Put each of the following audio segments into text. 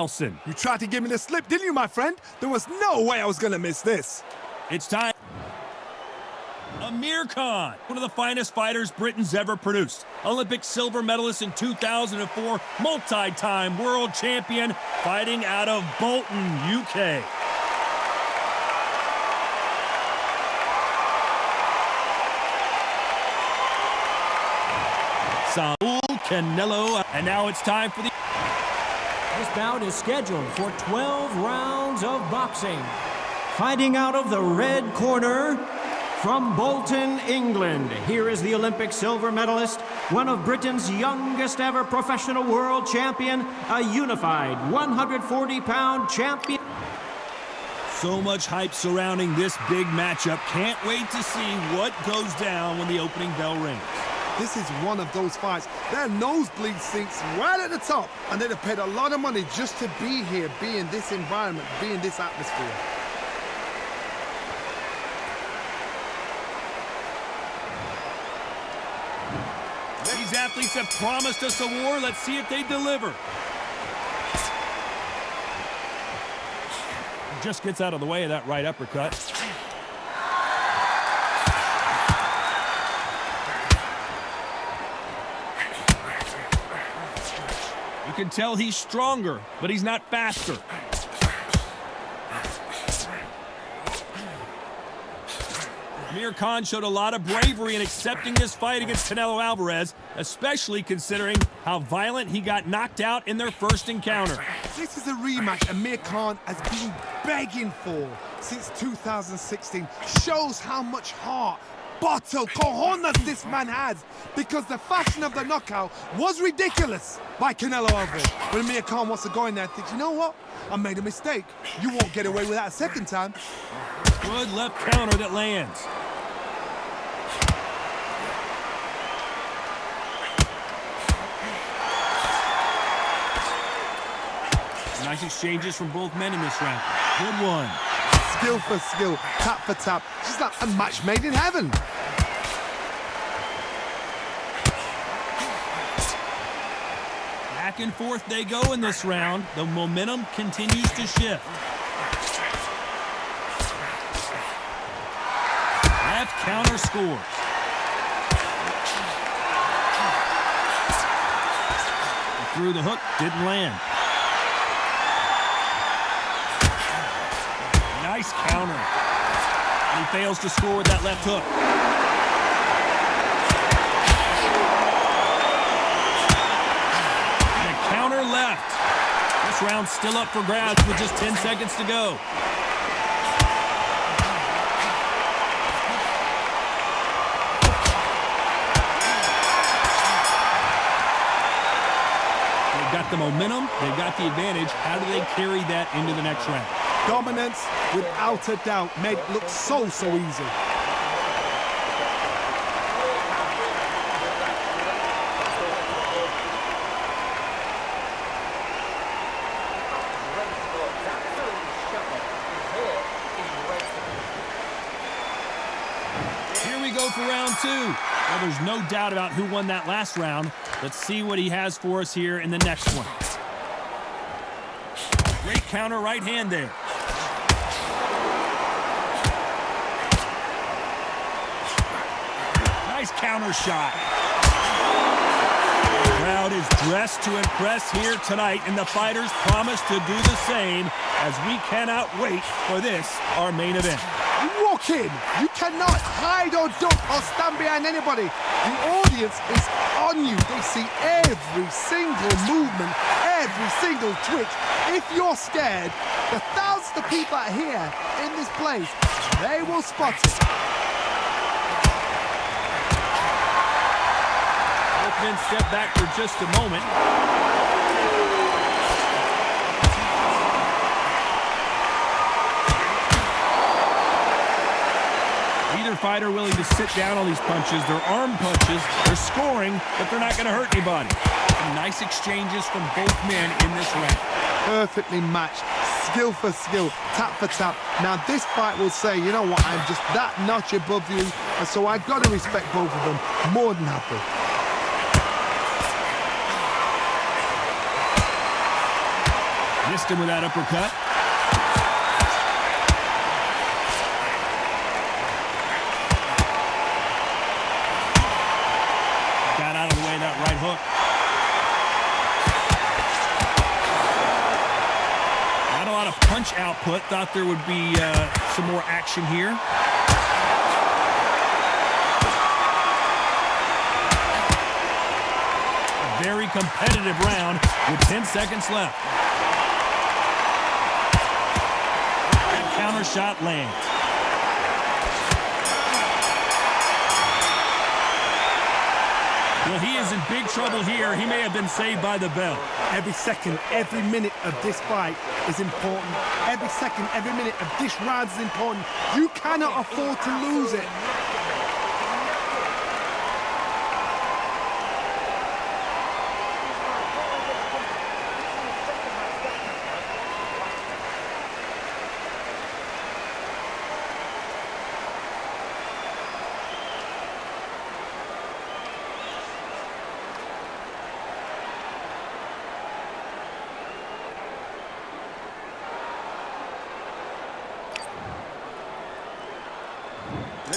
Nelson. You tried to give me the slip, didn't you, my friend? There was no way I was going to miss this. It's time. Amir Khan, one of the finest fighters Britain's ever produced. Olympic silver medalist in 2004, multi-time world champion, fighting out of Bolton, UK. Saul Canelo, and now it's time for the... This bout is scheduled for 12 rounds of boxing. Fighting out of the red corner, from Bolton, England, here is the Olympic silver medalist, one of Britain's youngest ever professional world champion, a unified 140-pound champion. So much hype surrounding this big matchup. Can't wait to see what goes down when the opening bell rings. This is one of those fights. There are nosebleed seats right at the top, and they'd have paid a lot of money just to be here, be in this environment, be in this atmosphere. These athletes have promised us a war. Let's see if they deliver. Just gets out of the way of that right uppercut. You can tell he's stronger, but he's not faster. Amir Khan showed a lot of bravery in accepting this fight against Canelo Alvarez, especially considering how violent he got knocked out in their first encounter. This is a rematch Amir Khan has been begging for since 2016. Shows how much heart, bottle, cojones this man has, because the fashion of the knockout was ridiculous by Canelo Alvarez. When Amir Khan wants to go in there and think, you know what? I made a mistake. You won't get away with that a second time. Good left counter that lands. Nice exchanges from both men in this round. Good one. Skill for skill, tap for tap. Just like a match made in heaven. Back and forth they go in this round. The momentum continues to shift. Left counter scores. Through the hook, didn't land. Nice counter. And he fails to score with that left hook. And a counter left. This round's still up for grabs with just 10 seconds to go. They've got the momentum. They've got the advantage. How do they carry that into the next round? Dominance, without a doubt, made it look so easy. Here we go for round two. Well, there's no doubt about who won that last round. Let's see what he has for us here in the next one. Great counter right hand there. Nice counter shot. The crowd is dressed to impress here tonight, and the fighters promise to do the same as we cannot wait for this, our main event. You walk in, you cannot hide or duck or stand behind anybody. The audience is on you. They see every single movement, every single twitch. If you're scared, the thousands of people that are here in this place, they will spot it. Men step back for just a moment. Either fighter willing to sit down on these punches. They're arm punches. They're scoring, but they're not going to hurt anybody. Some nice exchanges from both men in this round. Perfectly matched. Skill for skill, tap for tap. Now this fight will say, you know what, I'm just that notch above you, and so I've got to respect both of them. More than happy. Missed him with that uppercut. Got out of the way of that right hook. Not a lot of punch output. Thought there would be some more action here. A very competitive round with 10 seconds left. That counter shot lands. Well, he is in big trouble here. He may have been saved by the bell. Every second, every minute of this fight is important. Every second, every minute of this round is important. You cannot afford to lose it.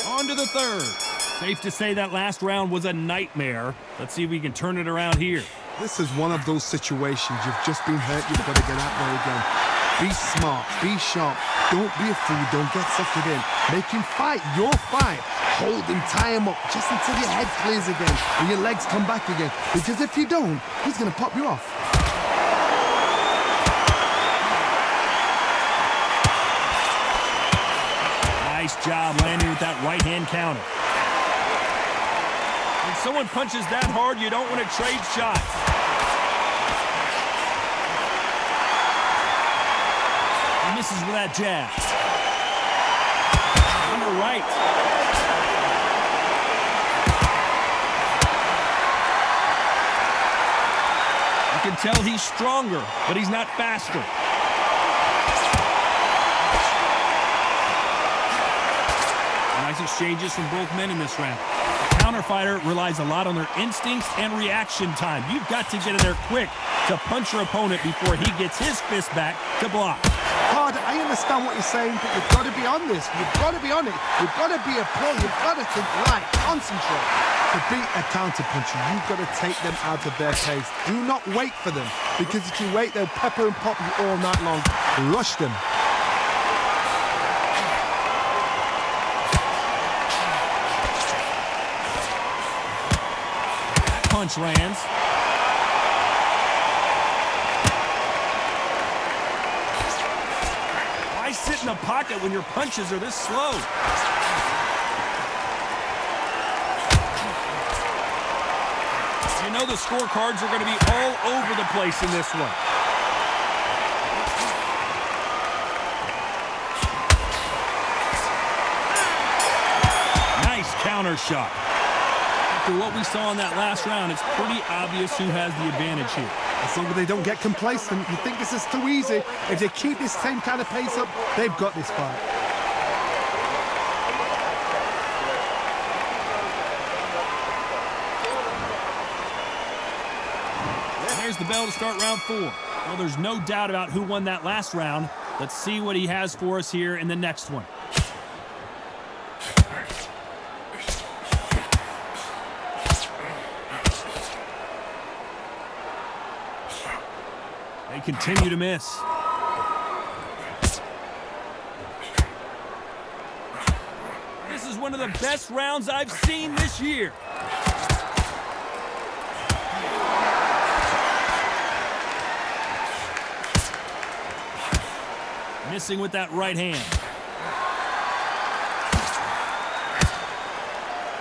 On to the third. Safe to say that last round was a nightmare. Let's see if we can turn it around here. This is one of those situations. You've just been hurt. You've got to get out there again. Be smart. Be sharp. Don't be a fool. Don't get suckered in. Make him fight your fight. Hold him, tie him up just until your head clears again and your legs come back again. Because if you don't, he's going to pop you off. Nice job landing with that right-hand counter. When someone punches that hard, you don't want to trade shots. He misses with that jab. On the right. You can tell he's stronger, but he's not faster. Nice exchanges from both men in this round. The counter fighter relies a lot on their instincts and reaction time. You've got to get in there quick to punch your opponent before he gets his fist back to block. Hard, I understand what you're saying, but you've got to be on this. You've got to be on it. You've got to be a pro. You've got to think right. Concentrate. To beat a counter-puncher, you've got to take them out of their pace. Do not wait for them, because if you wait, they'll pepper and pop you all night long. Rush them. Punch lands. Why sit in the pocket when your punches are this slow? You know the scorecards are going to be all over the place in this one. Nice counter shot. After what we saw in that last round, it's pretty obvious who has the advantage here. As long as they don't get complacent, you think this is too easy. If they keep this same kind of pace up, they've got this fight. There's the bell to start round 4. Well, there's no doubt about who won that last round. Let's see what he has for us here in the next one. They continue to miss. This is one of the best rounds I've seen this year. Missing with that right hand.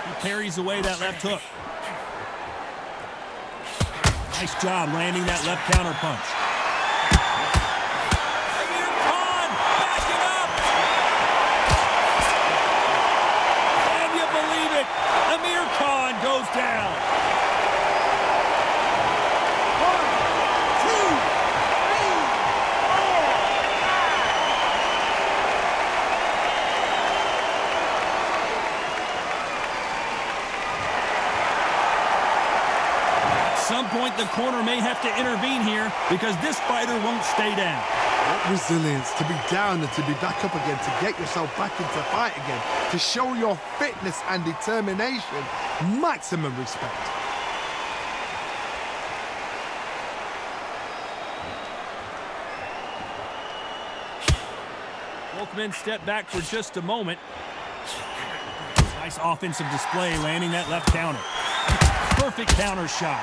He parries away that left hook. Nice job landing that left counter punch. Amir Khan, back him up! Can you believe it? Amir Khan goes down. 1, 2, 3, 4. At some point, like the corner may have to intervene here because this fighter won't stay down. What resilience to be down and to be back up again, to get yourself back into fight again, to show your fitness and determination. Maximum respect. Both men step back for just a moment. Nice offensive display, landing that left counter. Perfect counter shot.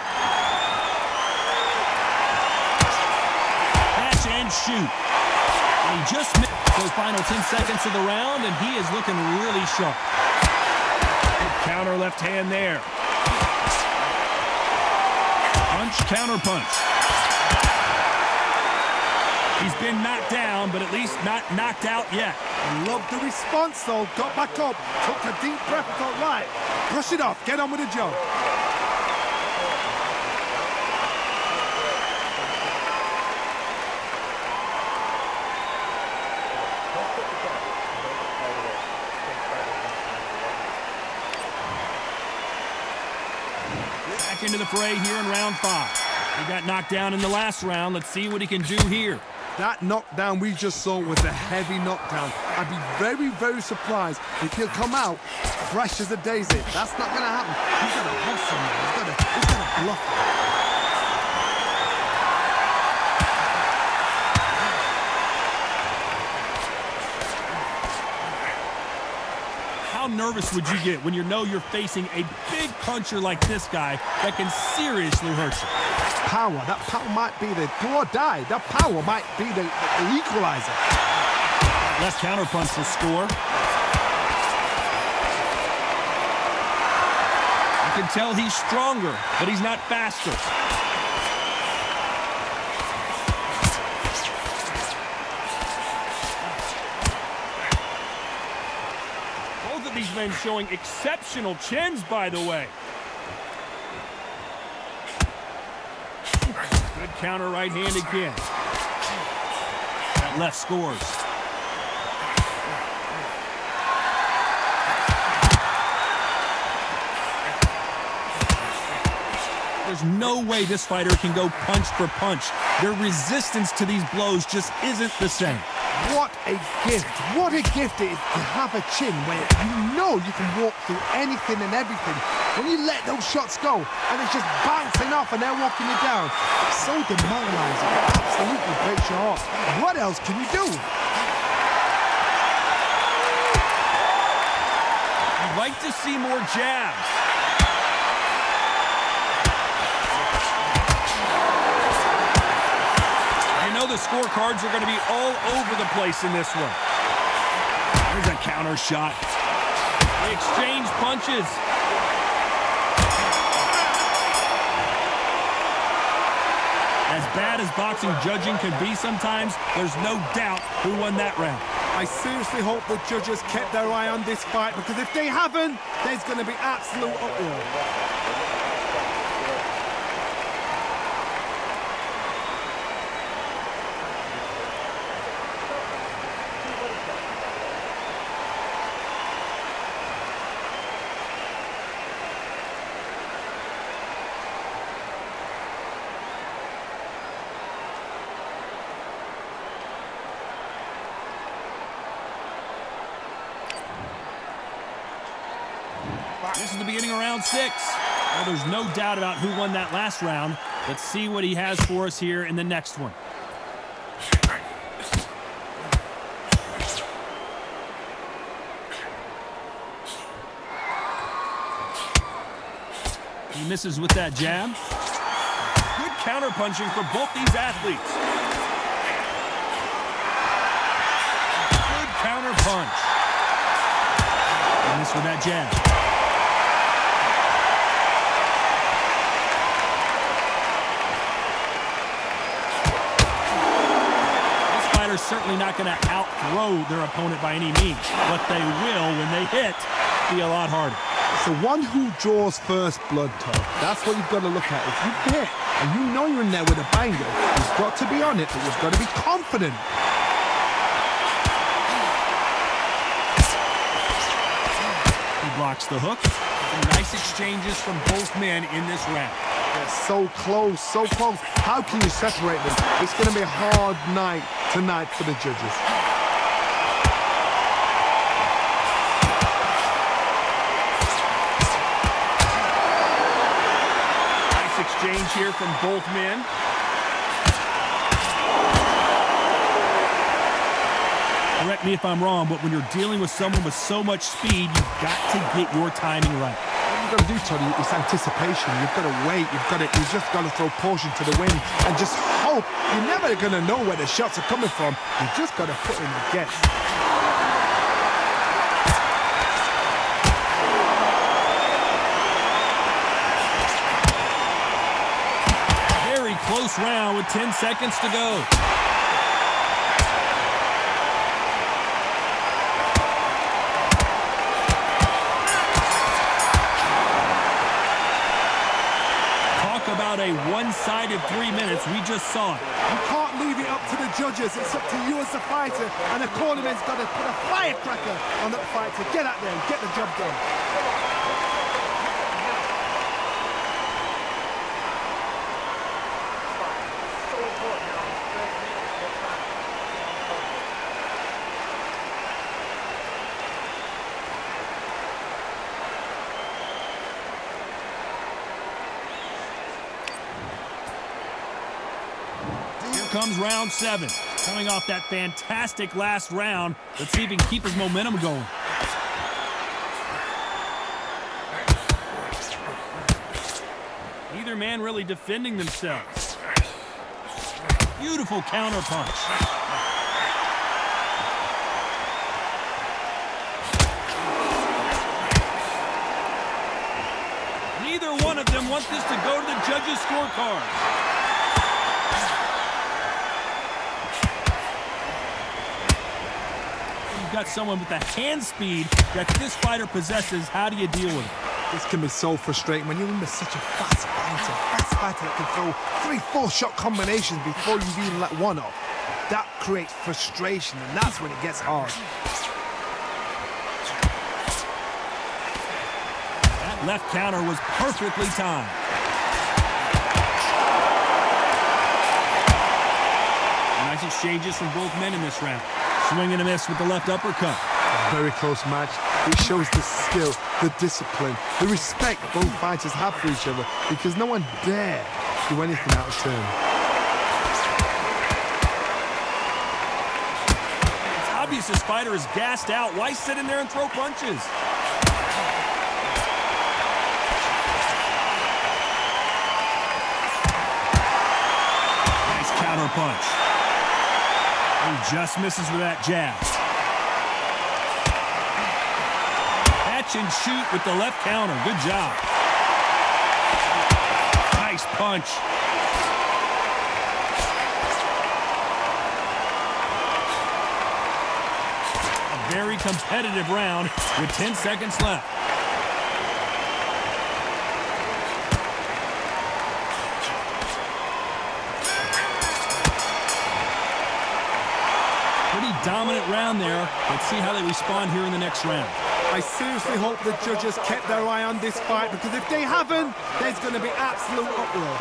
Catch and shoot. And he just missed those final 10 seconds of the round, and he is looking really sharp. Good counter left hand there. Punch, counter punch. He's been knocked down, but at least not knocked out yet. I love the response, though. Got back up, took a deep breath, thought, right, brush it off, get on with the job. Back into the fray here in round 5. He got knocked down in the last round. Let's see what he can do here. That knockdown we just saw was a heavy knockdown. I'd be very, very surprised if he'll come out fresh as a daisy. That's not going to happen. He's got to hustle, man. He's got to bluff him. How nervous would you get when you know you're facing a big puncher like this guy that can seriously hurt you? That power might be the do or die. That power might be the equalizer. Left counter punch to score. You can tell he's stronger, but he's not faster. Both of these men showing exceptional chins, by the way. Good counter right hand again. That left scores. There's no way this fighter can go punch for punch. Their resistance to these blows just isn't the same. What a gift. What a gift it is to have a chin where you know you can walk through anything and everything. When you let those shots go and it's just bouncing off and they're walking you down, it's so demoralizing. It absolutely breaks your heart. What else can you do? I'd like to see more jabs. You know the scorecards are going to be all over the place in this one. There's a counter shot. They exchange punches. As bad as boxing judging can be sometimes, there's no doubt who won that round. I seriously hope the judges kept their eye on this fight, because if they haven't, there's going to be absolute uproar. This is the beginning of round 6. Well, there's no doubt about who won that last round. Let's see what he has for us here in the next one. He misses with that jab. Good counter punching for both these athletes. Good counter punch. And this with that jab. Certainly not going to outthrow their opponent by any means, but they will, when they hit, be a lot harder. It's the one who draws first blood, Todd. That's what you've got to look at. If you hit and you know you're in there with a banger, you've got to be on it, but you've got to be confident. He blocks the hook. Some nice exchanges from both men in this round. They're so close, so close. How can you separate them? It's going to be a hard night tonight for the judges. Nice exchange here from both men. Correct me if I'm wrong, but when you're dealing with someone with so much speed, you've got to get your timing right. What you've got to do, Tony, is anticipation. You've got to wait. You just got to throw caution to the wind and just hope. You're never going to know where the shots are coming from. You just got to put in the guess. Very close round with 10 seconds to go. About a one-sided 3 minutes. We just saw it. You can't leave it up to the judges. It's up to you as the fighter, and the cornerman's got to put a firecracker on that fight to get out there and get the job done. Comes round 7. Coming off that fantastic last round. Let's see if he can keep his momentum going. Neither man really defending themselves. Beautiful counter punch. Neither one of them want this to go to the judges' scorecard. Got someone with the hand speed that this fighter possesses. How do you deal with it? This can be so frustrating when you're under such a fast fighter that can throw 3-4 shot combinations before you've even let one off. That creates frustration, and that's when it gets hard. That left counter was perfectly timed. Nice exchanges from both men in this round. Swing and a miss with the left uppercut. A very close match. It shows the skill, the discipline, the respect both fighters have for each other, because no one dare do anything out of turn. It's obvious this fighter is gassed out. Why sit in there and throw punches? Nice counter punch. He just misses with that jab. Catch and shoot with the left counter. Good job. Nice punch. A very competitive round with 10 seconds left. Dominant round there. Let's see how they respond here in the next round. I seriously hope the judges kept their eye on this fight, because if they haven't, there's going to be absolute uproar.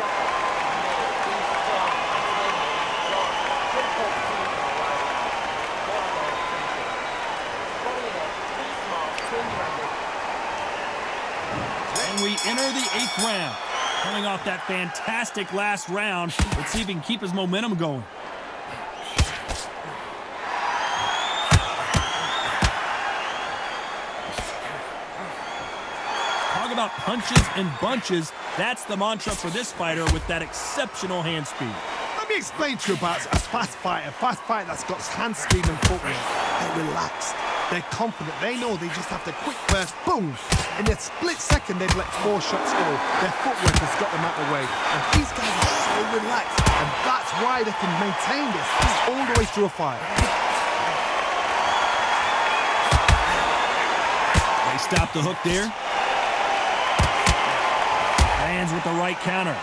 And we enter the 8th round. Coming off that fantastic last round, let's see if he can keep his momentum going. About punches and bunches. That's the mantra for this fighter with that exceptional hand speed. Let me explain to you about a fast fighter that's got hand speed and footwork. They're relaxed. They're confident. They know they just have to quick burst, boom. In a split second, they've let 4 shots go. Their footwork has got them out of the way. And these guys are so relaxed. And that's why they can maintain this all the way through a fight. They stop the hook there. Lands with the right counter.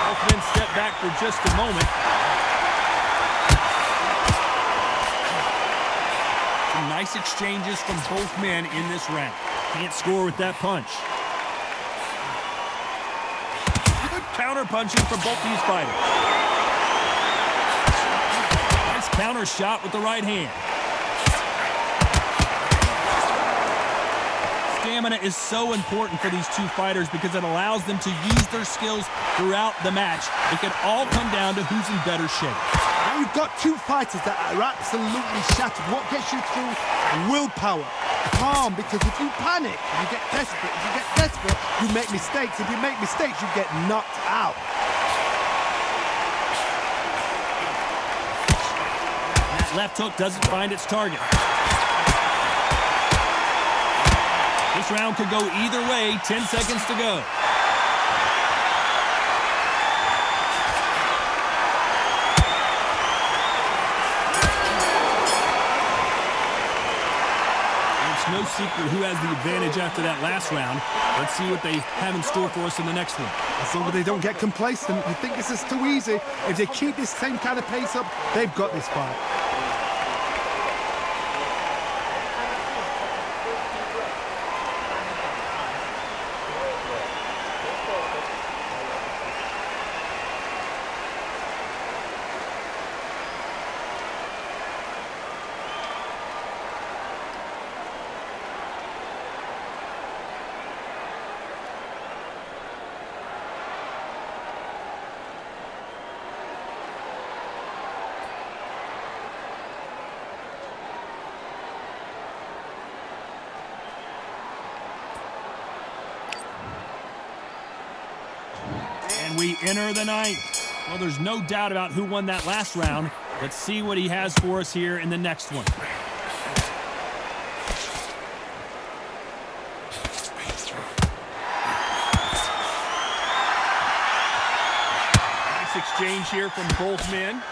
Both men step back for just a moment. some nice exchanges from both men in this round. Can't score with that punch. Good counter punching from both these fighters. Nice counter shot with the right hand. Stamina is so important for these two fighters because it allows them to use their skills throughout the match. It can all come down to who's in better shape. Now you've got two fighters that are absolutely shattered. What gets you through? Willpower. Calm, because if you panic, you get desperate. If you get desperate, you make mistakes. If you make mistakes, you get knocked out. That left hook doesn't find its target. This round could go either way. 10 seconds to go. It's no secret who has the advantage after that last round. Let's see what they have in store for us in the next one. As long as they don't get complacent, you think this is too easy. If they keep this same kind of pace up, they've got this fight. And we enter the ninth. Well, there's no doubt about who won that last round. Let's see what he has for us here in the next one. Nice exchange here from both men.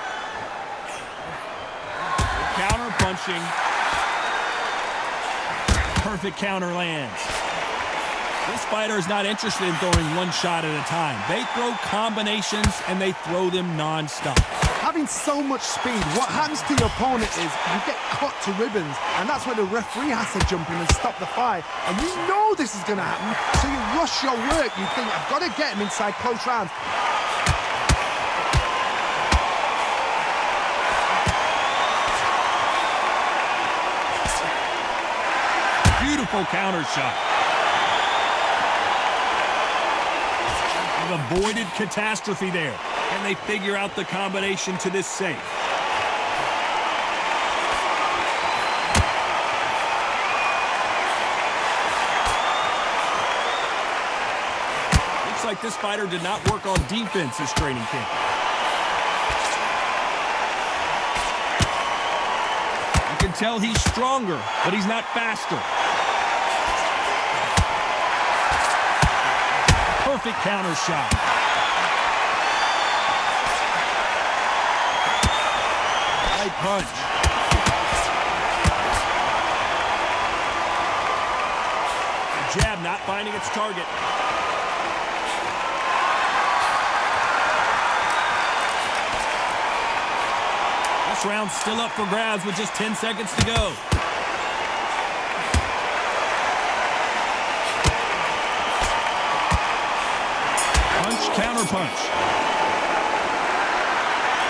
Counter punching. Perfect counter lands. This fighter is not interested in throwing one shot at a time. They throw combinations, and they throw them non-stop. Having so much speed, what happens to your opponent is you get cut to ribbons, and that's where the referee has to jump in and stop the fight. And you know this is going to happen, so you rush your work. You think, I've got to get him inside close rounds. Beautiful counter shot. Avoided catastrophe there, and they figure out the combination to this safe. Looks like this fighter did not work on defense this training camp. You can tell he's stronger, but he's not faster. Perfect counter shot. Right punch. The jab not finding its target. This round's still up for grabs with just 10 seconds to go. Counter punch.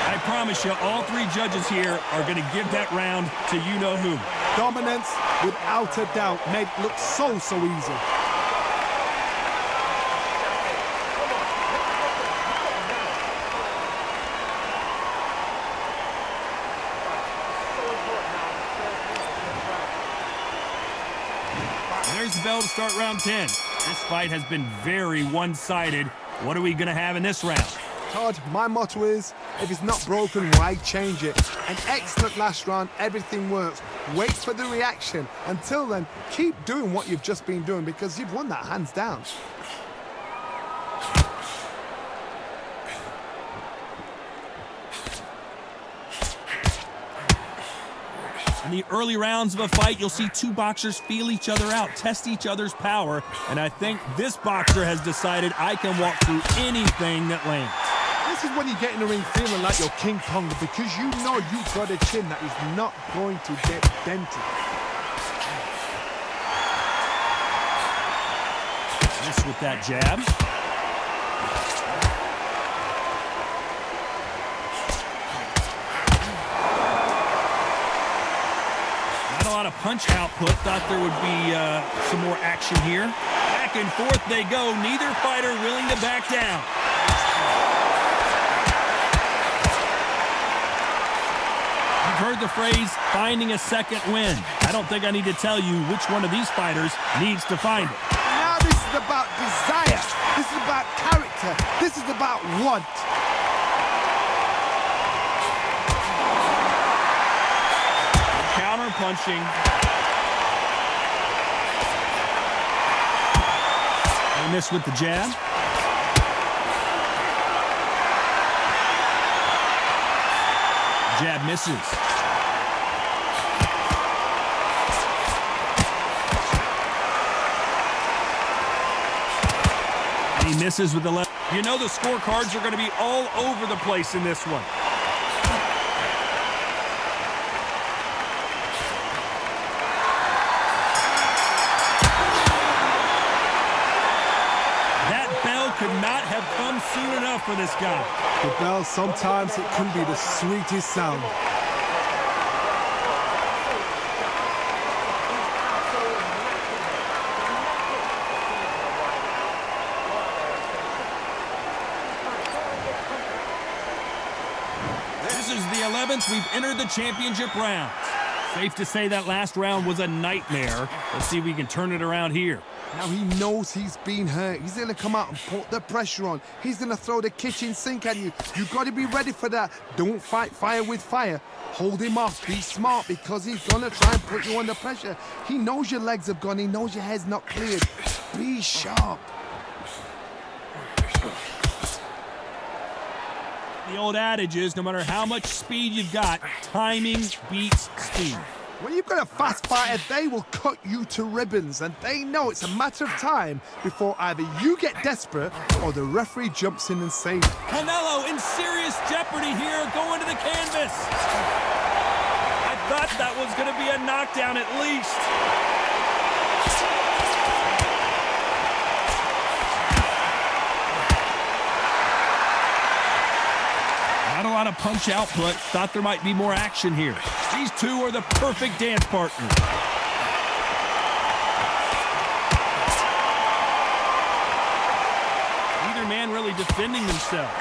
I promise you, all three judges here are going to give that round to you-know-who. Dominance, without a doubt, made it look so easy. There's the bell to start round 10. This fight has been very one-sided. What are we going to have in this round? Todd, my motto is, if it's not broken, why change it? An excellent last round, everything works. Wait for the reaction. Until then, keep doing what you've just been doing because you've won that hands down. In the early rounds of a fight, you'll see two boxers feel each other out, test each other's power, and I think this boxer has decided I can walk through anything that lands. This This is when you get in the ring feeling like you're King Kong, because you know you've got a chin that is not going to get dented. Miss with that jab. Not a lot of punch output. Thought there would be some more action here. Back and forth they go. Neither fighter willing to back down. You've heard the phrase, finding a second win. I don't think I need to tell you which one of these fighters needs to find it. Now this is about desire. This is about character. This is about want. Counter punching. And miss with the jab. Jab misses. And he misses with the left. You know the scorecards are going to be all over the place in this one. That bell could not have come soon enough for this guy. The bell, sometimes it can be the sweetest sound. This is the 11th we've entered the championship rounds. Safe to say that last round was a nightmare. Let's see if we can turn it around here. Now he knows he's been hurt. He's going to come out and put the pressure on. He's going to throw the kitchen sink at you. You've got to be ready for that. Don't fight fire with fire. Hold him off. Be smart, because he's going to try and put you under pressure. He knows your legs have gone. He knows your head's not cleared. Be sharp. The old adage is, no matter how much speed you've got, timing beats speed. When you've got a fast fighter, they will cut you to ribbons, and they know it's a matter of time before either you get desperate or the referee jumps in and saves. Canelo in serious jeopardy here, going to the canvas. I thought that was going to be a knockdown at least. Not a lot of punch output. Thought there might be more action here. These two are the perfect dance partners. Neither man really defending themselves.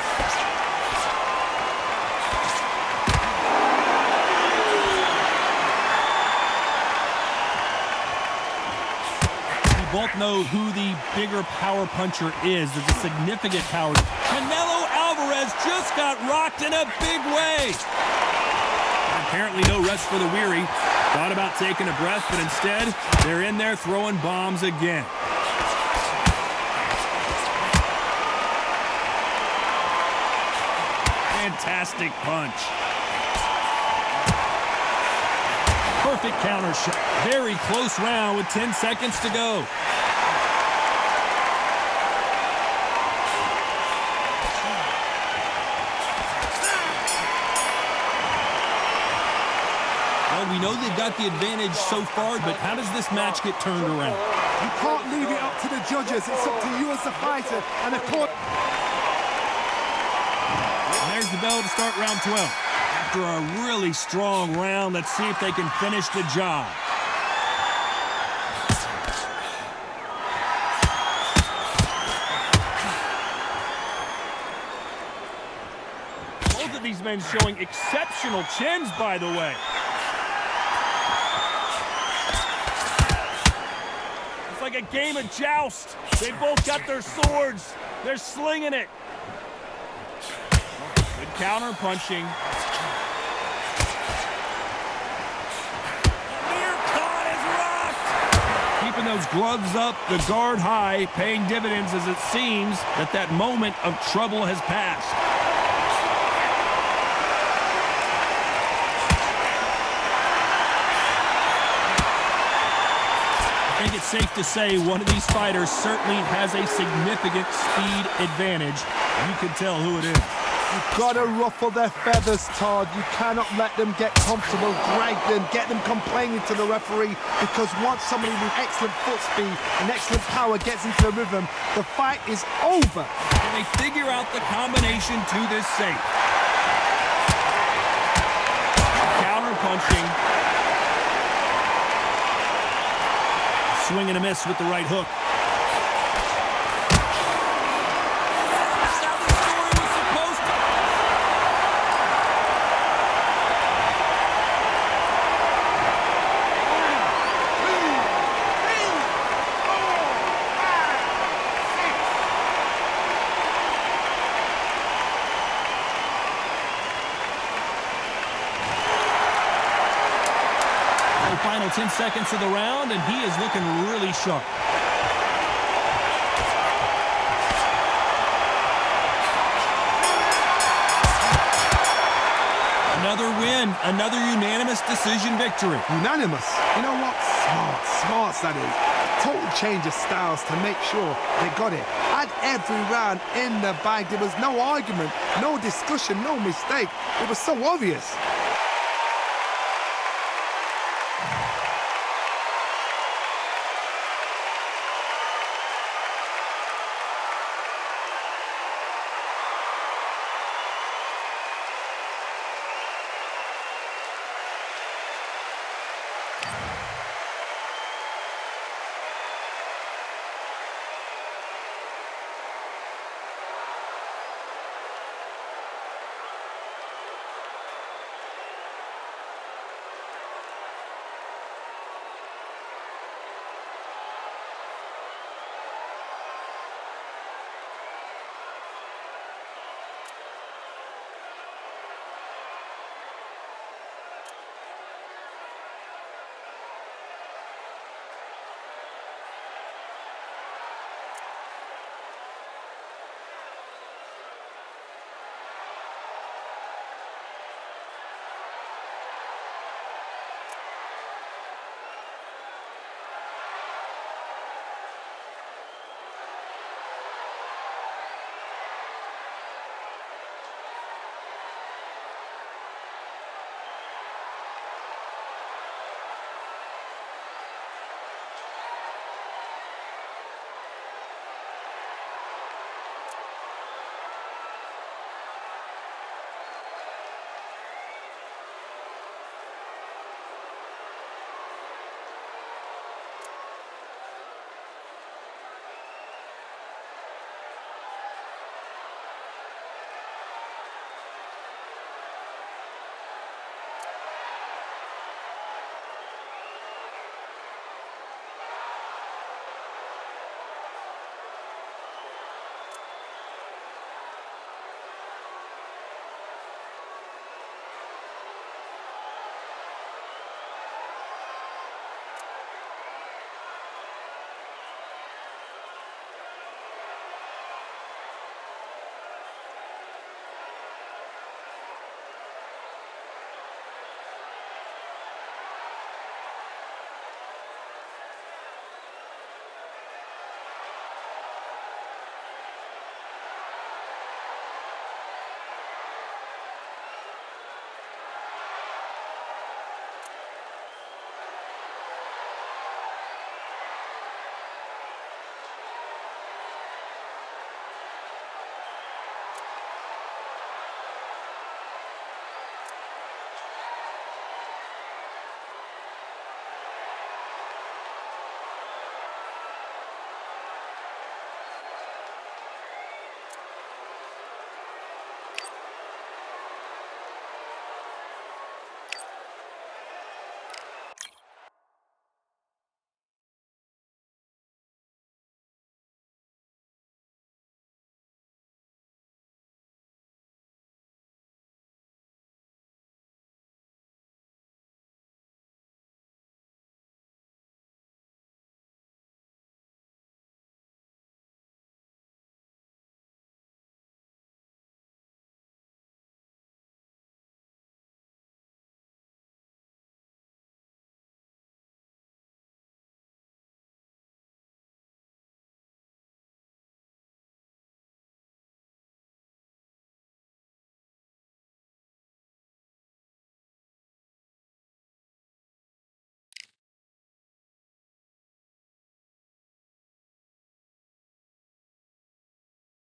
We both know who the bigger power puncher is. There's a significant power. Canelo Alvarez just got rocked in a big way. Apparently no rest for the weary. Thought about taking a breath, but instead, they're in there throwing bombs again. Fantastic punch. Perfect counter shot. Very close round with 10 seconds to go. We know they've got the advantage so far, but how does this match get turned around? You can't leave it up to the judges. It's up to you as the fighter and the court. And there's the bell to start round 12. After a really strong round, let's see if they can finish the job. Both of these men showing exceptional chins, by the way. Like a game of joust. They both got their swords. They're slinging it. Good counter punching. Amir Khan is rocked. Keeping those gloves up, the guard high, paying dividends as it seems that moment of trouble has passed. I think it's safe to say one of these fighters certainly has a significant speed advantage. You can tell who it is. You've got to ruffle their feathers, Todd. You cannot let them get comfortable, drag them, get them complaining to the referee, because once somebody with excellent foot speed and excellent power gets into the rhythm, the fight is over. And they figure out the combination to this safe. Counter punching. Swing and a miss with the right hook. Final 10 seconds of the round, and he is looking really sharp. Another win, another unanimous decision victory. Unanimous? You know what? Smart that is. Total change of styles to make sure they got it. Had every round in the bag. There was no argument, no discussion, no mistake. It was so obvious.